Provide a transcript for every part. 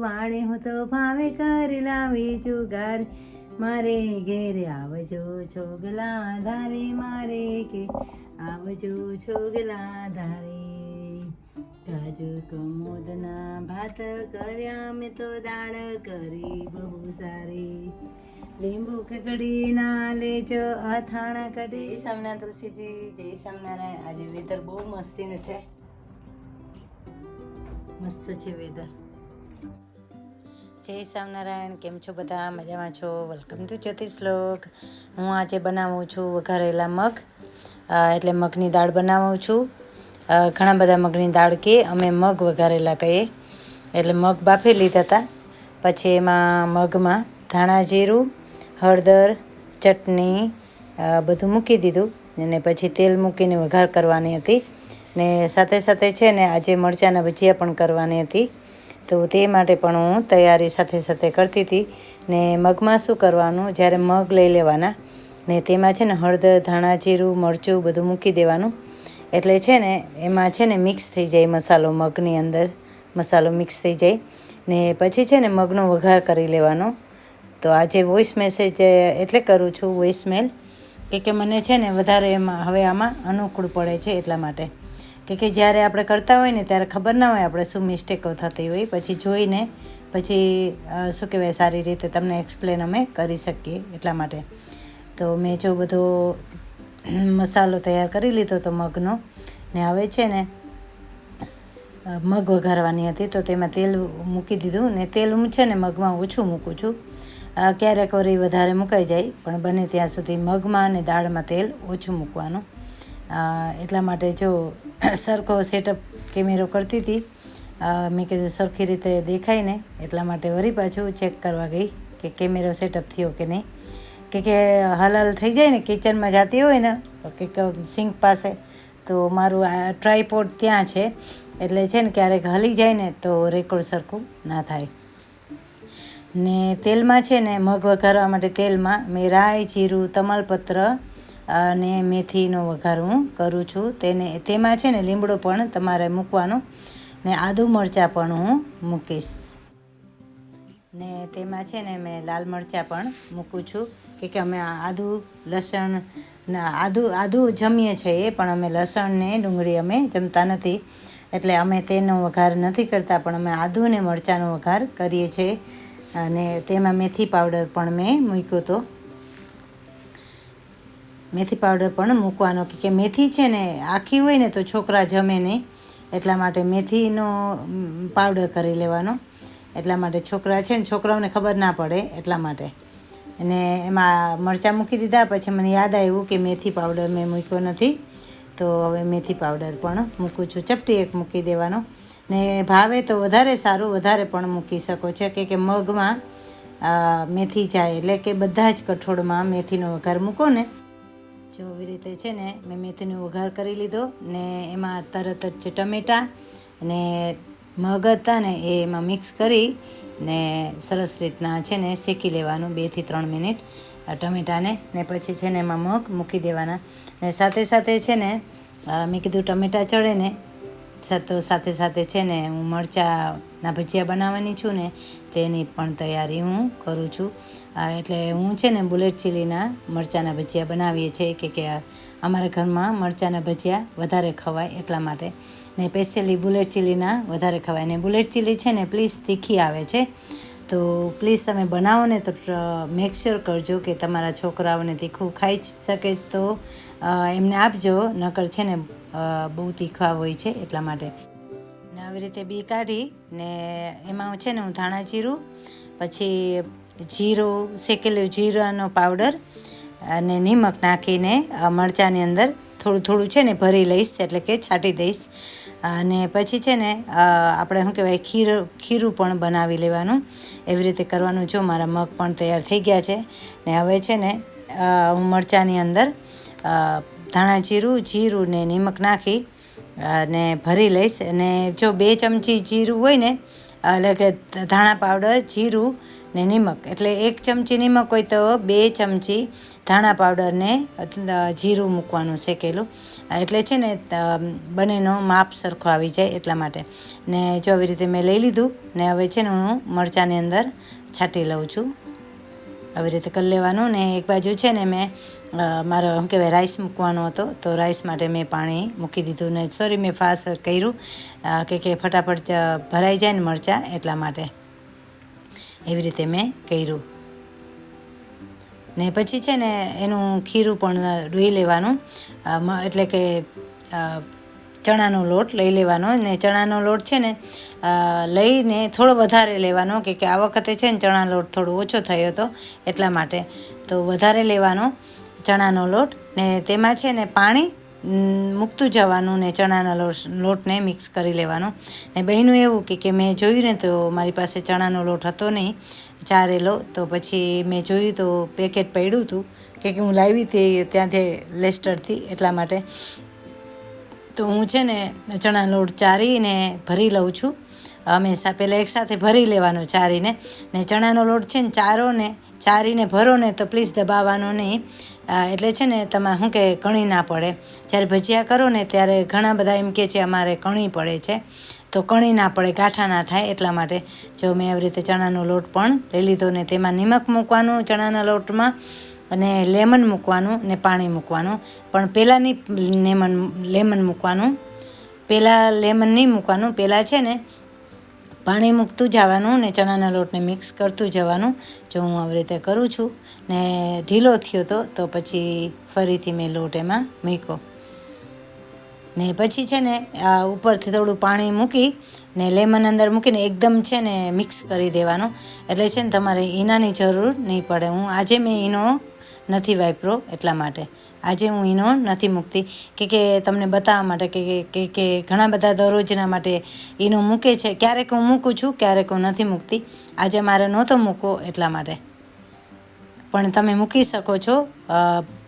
વાળે હું તો ભાવે કરી લાવી જુગાર મારે ઘેરે આવજો છોગલા ધારે મારે કે આવજો છોગલા ધારે કાજુ કમોદના ભાત કર્યા મેં તો દાળ કરી બહુ સારી લીંબુ ખકડીના લેજો અથાણા કઢી સામના તુલસીજી જય સ્વામિનારાયણ. આજે વેધર બહુ મસ્તીનું છે, મસ્ત છે વેધર. જય સ્વામિનારાયણ. કેમ છો બધા? મજામાં છો? Welcome to Jyotishlok. હું આજે બનાવું છું વઘારેલા મગ, એટલે મગની દાળ બનાવું છું. ઘણા બધા મગની દાળ કે અમે મગ વઘારેલા કહીએ. એટલે મગ બાફી લીધા હતા, પછી એમાં મગમાં ધાણા જીરું, હળદર, ચટણી બધું મૂકી દીધું અને પછી તેલ મૂકીને વઘાર કરવાની હતી. ને સાથે સાથે છે ને આજે મરચાંના ભજીયા પણ કરવાની હતી, તો તે માટે પણ હું તૈયારી સાથે સાથે કરતી હતી. ને મગમાં શું કરવાનું, જ્યારે મગ લઈ લેવાના ને તેમાં છે ને હળદર, ધાણા જીરું, મરચું બધું મૂકી દેવાનું, એટલે છે ને એમાં છે ને મિક્સ થઈ જાય મસાલો, મગની અંદર મસાલો મિક્સ થઈ જાય. ને પછી છે ને મગનો વઘાર કરી લેવાનો. તો આજે વોઇસ મેસેજ એટલે કરું છું, વોઇસ મેલ, કે મને છે ને વધારે એમાં હવે આમાં અનુકૂળ પડે છે એટલા માટે, કે જ્યારે આપણે કરતા હોય ને ત્યારે ખબર ના હોય આપણે શું મિસ્ટેકો થતી હોય, પછી જોઈને પછી શું કહેવાય સારી રીતે તમને એક્સપ્લેન અમે કરી શકીએ એટલા માટે. તો મેં જો બધો મસાલો તૈયાર કરી લીધો તો મગનો, ને હવે છે ને મગ વઘારવાની હતી, તો તેમાં તેલ મૂકી દીધું. ને તેલ હું છે ને મગમાં ઓછું મૂકું છું, ક્યારેક વળી વધારે મુકાઈ જાય, પણ બને ત્યાં સુધી મગમાં અને દાળમાં તેલ ઓછું મૂકવાનું. એટલા માટે જો સરખો સેટઅપ કેમેરો કરતી હતી, મેં કીધું સરખી રીતે દેખાય ને, એટલા માટે વળી પાછું ચેક કરવા ગઈ કે કેમેરો સેટઅપ થયો કે નહીં. કે હલાલ થઈ જાય ને, કિચનમાં જતી હોય ને કે સિંક પાસે, તો મારું આ ટ્રાયપોડ ત્યાં છે, એટલે છે ને ક્યારેક હલી જાય ને તો રેકોર્ડ સરખું ના થાય. ને તેલમાં છે ને મગ વઘારવા માટે તેલમાં મેં રાઈ, જીરું, તમાલપત્ર અને મેથીનો વઘાર હું કરું છું. તેમાં છે ને લીમડો પણ તમારે મૂકવાનો, ને આદુ મરચાં પણ હું મૂકીશ. ને તેમાં છે ને મેં લાલ મરચાં પણ મૂકું છું, કે અમે આદુ લસણ આદુ જમીએ છીએ, પણ અમે લસણ ને ડુંગળી અમે જમતા નથી, એટલે અમે તેનો વઘાર નથી કરતા, પણ અમે આદુ ને મરચાંનો વઘાર કરીએ છીએ. અને તેમાં મેથી પાવડર પણ મેં મૂક્યો હતો, મેથી પાવડર પણ મૂકવાનો, કે મેથી છે ને આખી હોય ને તો છોકરા જમે નહીં, એટલા માટે મેથીનો પાવડર કરી લેવાનો. એટલા માટે છોકરા છે ને, છોકરાઓને ખબર ના પડે એટલા માટે. અને એમાં મરચાં મૂકી દીધા, પછી મને યાદ આવ્યું કે મેથી પાવડર મેં મૂક્યો નથી, તો હવે મેથી પાવડર પણ મૂકું છું. ચપટી એક મૂકી દેવાનો, ને ભાવે તો વધારે સારું, વધારે પણ મૂકી શકો છો, કે મગમાં મેથી જાય, એટલે કે બધા જ કઠોળમાં મેથીનો વઘાર મૂકો ને. જો એવી રીતે છે ને મેં મેથીનો વઘાર કરી લીધો, ને એમાં તરત જ ટમેટાં અને મગ હતા ને એ એમાં મિક્સ કરી ને સરસ રીતના છે ને શેકી લેવાનું 2 થી 3 મિનિટ ટમેટાને. ને પછી છે ને એમાં મગ મૂકી દેવાના. ને સાથે સાથે છે ને મેં કીધું ટમેટાં ચડે ને, તો સાથે સાથે છે ને હું મરચાંના ભજીયા બનાવવાની છું ને, તેની પણ તૈયારી હું કરું છું. એટલે હું છે ને બુલેટ ચીલીના મરચાંના ભજીયા બનાવીએ છીએ, કે અમારા ઘરમાં મરચાંના ભજીયા વધારે ખવાય એટલા માટે, ને સ્પેશિયલી બુલેટ ચીલીના વધારે ખવાય. ને બુલેટ ચીલી છે ને પ્લીઝ તીખી આવે છે, તો પ્લીઝ તમે બનાવો ને તો મેક શ્યોર કરજો કે તમારા છોકરાઓને તીખું ખાઈ શકે તો એમને આપજો, નકર છે ને બહુ તીખા હોય છે એટલા માટે. ને આવી રીતે બી કાઢી ને એમાં છે ને હું ધાણા જીરું, પછી જીરું, શેકેલું જીરાનો પાવડર અને નિમક નાખીને મરચાંની અંદર થોડું થોડું છે ને ભરી લઈશ, એટલે કે છાંટી દઈશ. અને પછી છે ને આપણે શું કહેવાય ખીરું પણ બનાવી લેવાનું, એવી રીતે કરવાનું. જો મારા મગ પણ તૈયાર થઈ ગયા છે. ને હવે છે ને હું મરચાંની અંદર ધાણા જીરું ને નિમક નાખી અને ભરી લઈશ. અને જો 2 ચમચી જીરું હોય ને એટલે કે ધાણા પાવડર, જીરું ને નિમક. એટલે 1 ચમચી નિમક હોય તો 2 ચમચી ધાણા પાવડર ને જીરું મૂકવાનું શેકેલું. એટલે છે ને બંનેનો માપ સરખો આવી જાય એટલા માટે. ને જો આવી રીતે મેં લઈ લીધું ને હવે છે ને હું મરચાંની અંદર છાંટી લઉં છું. આવી રીતે કરી લેવાનું. ને એક બાજુ છે ને મેં મારો શું કહેવાય રાઈસ મૂકવાનો હતો, તો રાઈસ માટે મેં પાણી મૂકી દીધું. ને સોરી, મેં ફાસ્ટ કર્યું કે ફટાફટ ભરાઈ જાય ને મરચાં, એટલા માટે એવી રીતે મેં કર્યું. ને પછી છે ને એનું ખીરું પણ ધોઈ લેવાનું, એટલે કે ચણાનો લોટ લઈ લેવાનો. ને ચણાનો લોટ છે ને લઈને થોડો વધારે લેવાનો, કે આ વખતે છે ને ચણાનો લોટ થોડો ઓછો થયો હતો એટલા માટે, તો વધારે લેવાનો ચણાનો લોટ. ને તેમાં છે ને પાણી મૂકતું જવાનું ને ચણાના લોટને મિક્સ કરી લેવાનો. ને બહેનું એવું કે મેં જોયું ને તો મારી પાસે ચણાનો લોટ હતો નહીં ચારેલો, તો પછી મેં જોયું તો પેકેટ પડ્યું હતું, કે હું લાવી હતી ત્યાંથી લેસ્ટરથી, એટલા માટે. તો હું છે ને ચણાનો લોટ ચારીને ભરી લઉં છું. હંમેશા પહેલાં એકસાથે ભરી લેવાનો ચારીને. ને ચણાનો લોટ છે ને ચારીને ભરો ને તો પ્લીઝ દબાવવાનો નહીં, એટલે છે ને તમે શું કે કણી ના પડે. જ્યારે ભજીયા કરો ને ત્યારે ઘણા બધા એમ કહે છે અમારે કણી પડે છે, તો કણી ના પડે, ગાંઠા ના થાય, એટલા માટે જો મેં આવી રીતે ચણાનો લોટ પણ લઈ લીધો. ને તેમાં નિમક મૂકવાનું ચણાના લોટમાં, અને લેમન મૂકવાનું ને પાણી મૂકવાનું. પણ પહેલાં લેમન મૂકવાનું, પહેલાં લેમન નહીં મૂકવાનું. પહેલાં છે ને પાણી મૂકતું જવાનું ને ચણાના લોટને મિક્સ કરતું જવાનું. જો હું આવી રીતે કરું છું. ને ઢીલો થયો તો પછી ફરીથી મેં લોટ એમાં મૂક્યો. ને પછી છે ને ઉપરથી થોડું પાણી મૂકી ને લેમન અંદર મૂકીને એકદમ છે ને મિક્સ કરી દેવાનું. એટલે છે ને તમારે ઈનાની જરૂર નહીં પડે. આજે મેં ઈનો નથી વાપર્યો એટલા માટે, આજે હું ઈનો નથી મૂકતી, કે તમને બતાવવા માટે કે ઘણા બધા દરરોજના માટે ઈનો મૂકે છે. ક્યારેક હું મૂકું છું, ક્યારેક હું નથી મૂકતી. આજે મારે નહોતો મૂકવો એટલા માટે. પણ તમે મૂકી શકો છો,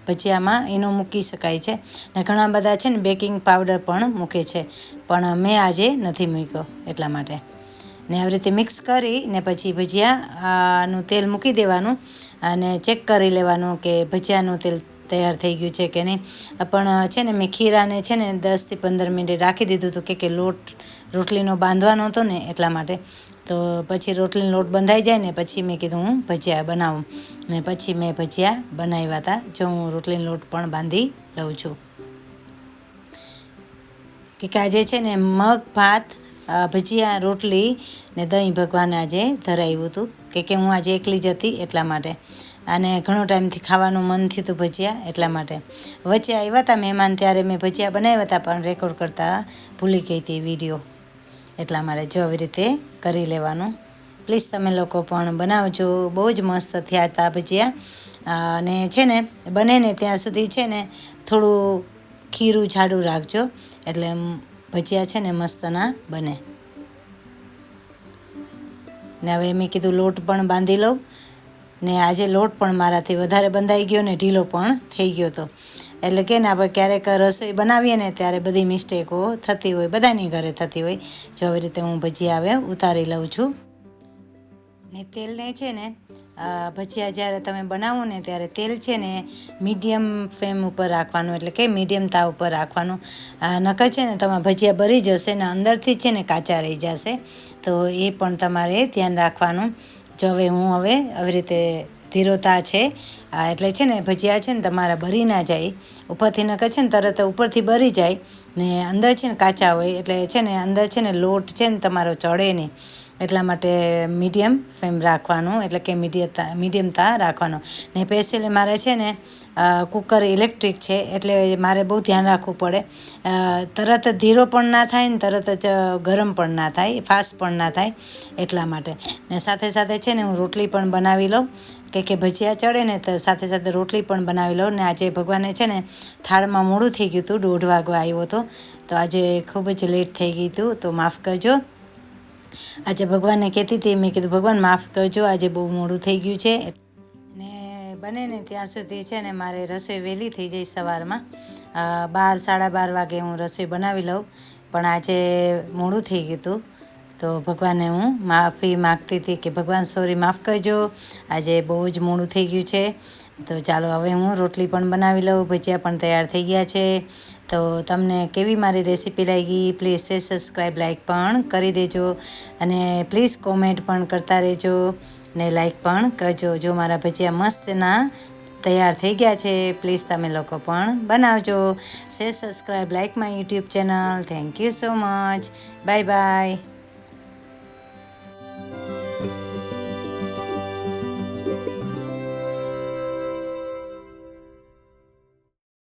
ભજીયામાં ઈનો મૂકી શકાય છે. ને ઘણા બધા છે ને બેકિંગ પાવડર પણ મૂકે છે, પણ મેં આજે નથી મૂક્યો એટલા માટે. ને આવી રીતે મિક્સ કરી ને પછી ભજીયાનું તેલ મૂકી દેવાનું અને ચેક કરી લેવાનું કે ભજીયાનું તેલ તૈયાર થઈ ગયું છે કે નહીં. પણ છે ને મેં ખીરાને છે ને 10 થી 15 મિનિટ રાખી દીધું હતું, કે રોટલીનો બાંધવાનો હતો ને એટલા માટે. તો પછી રોટલીનો લોટ બંધાઈ જાય ને પછી મેં કીધું હું ભજીયા બનાવું, ને પછી મેં ભજીયા બનાવ્યા હતા. જો હું રોટલીનો લોટ પણ બાંધી લઉં છું. કે આજે છે ને મગ, ભાત, ભજીયા, રોટલી ને દહીં ભગવાને આજે ધરાવ્યું હતું, કે હું આજે એકલી જ હતી એટલા માટે. અને ઘણો ટાઈમથી ખાવાનું મન થયું હતું ભજીયા, એટલા માટે. વચ્ચે આવ્યા હતા મહેમાન, ત્યારે મેં ભજીયા બનાવ્યા હતા, પણ રેકોર્ડ કરતાં ભૂલી ગઈ હતી વિડીયો, એટલા માટે. જો આવી રીતે કરી લેવાનું. પ્લીઝ તમે લોકો પણ બનાવજો. બહુ જ મસ્ત થયા હતા ભજીયા. અને છે ને બને ને ત્યાં સુધી છે ને થોડું ખીરું જાડું રાખજો, એટલે ભજીયા છે ને મસ્તના બને. ને હવે મેં કીધું લોટ પણ બાંધી લઉં. ને આજે લોટ પણ મારાથી વધારે બંધાઈ ગયો ને ઢીલો પણ થઈ ગયો હતો. એટલે કે ને આપણે ક્યારેક રસોઈ બનાવીએ ને ત્યારે બધી મિસ્ટેકો થતી હોય, બધાની ઘરે થતી હોય. જો આવી રીતે હું ભજીયા હવે ઉતારી લઉં છું. ને તેલને છે ને ભજીયા જ્યારે તમે બનાવો ને ત્યારે તેલ છે ને મીડિયમ ફ્લેમ ઉપર રાખવાનું, એટલે કે મીડિયમ તાવ ઉપર રાખવાનું. નકર છે ને તમારા ભજીયા બળી જશે ને અંદરથી છે ને કાચા રહી જશે, તો એ પણ તમારે ધ્યાન રાખવાનું. જો હવે હું આવી રીતે ધીરોતા છે, એટલે છે ને ભજીયા છે ને તમારા બળી ના જાય. ઉપરથી નકર છે ને તરત ઉપરથી બળી જાય ને અંદર છે ને કાચા હોય, એટલે છે ને અંદર છે ને લોટ છે ને તમારો ચડે નહીં. એટલા માટે મીડિયમ ફ્લેમ રાખવાનું, એટલે કે મીડિયમ તા રાખવાનો. ને સ્પેશિયલી મારે છે ને કુકર ઇલેક્ટ્રિક છે, એટલે મારે બહુ ધ્યાન રાખવું પડે. તરત જ ધીરો પણ ના થાય ને તરત જ ગરમ પણ ના થાય, ફાસ્ટ પણ ના થાય, એટલા માટે. ને સાથે સાથે છે ને હું રોટલી પણ બનાવી લઉં, કે ભજીયા ચડે ને તો સાથે સાથે રોટલી પણ બનાવી લઉં. ને આજે ભગવાને છે ને થાળમાં મોડું થઈ ગયું હતું, 1:30 વાગે આવ્યો હતો, તો આજે ખૂબ જ લેટ થઈ ગયું હતું, તો માફ કરજો. આજે ભગવાનને કહેતી હતી, મેં કીધું ભગવાન માફ કરજો, આજે બહુ મોડું થઈ ગયું છે. ને બને ને ત્યાં સુધી છે ને મારે રસોઈ વહેલી થઈ જાય સવારમાં. 12 સાડા 12 વાગે હું રસોઈ બનાવી લઉં, પણ આજે મોડું થઈ ગયું હતું, તો તો ભગવાનને હું માફી માગતી હતી કે ભગવાન સોરી માફ કરજો, આજે બહુ જ મોડું થઈ ગયું છે. તો ચાલો હવે હું રોટલી પણ બનાવી લઉં, ભજીયા પણ તૈયાર થઈ ગયા છે. તો તમને કેવી મારી રેસીપી લાગી પ્લીઝ શેર, સબસ્ક્રાઈબ, લાઈક પણ કરી દેજો અને પ્લીઝ કોમેન્ટ પણ કરતા રહેજો ને લાઈક પણ કરજો. જો મારા ભજીયા મસ્તના તૈયાર થઈ ગયા છે, પ્લીઝ તમે લોકો પણ બનાવજો. Share, subscribe, like my YouTube channel. Thank you so much. Bye bye.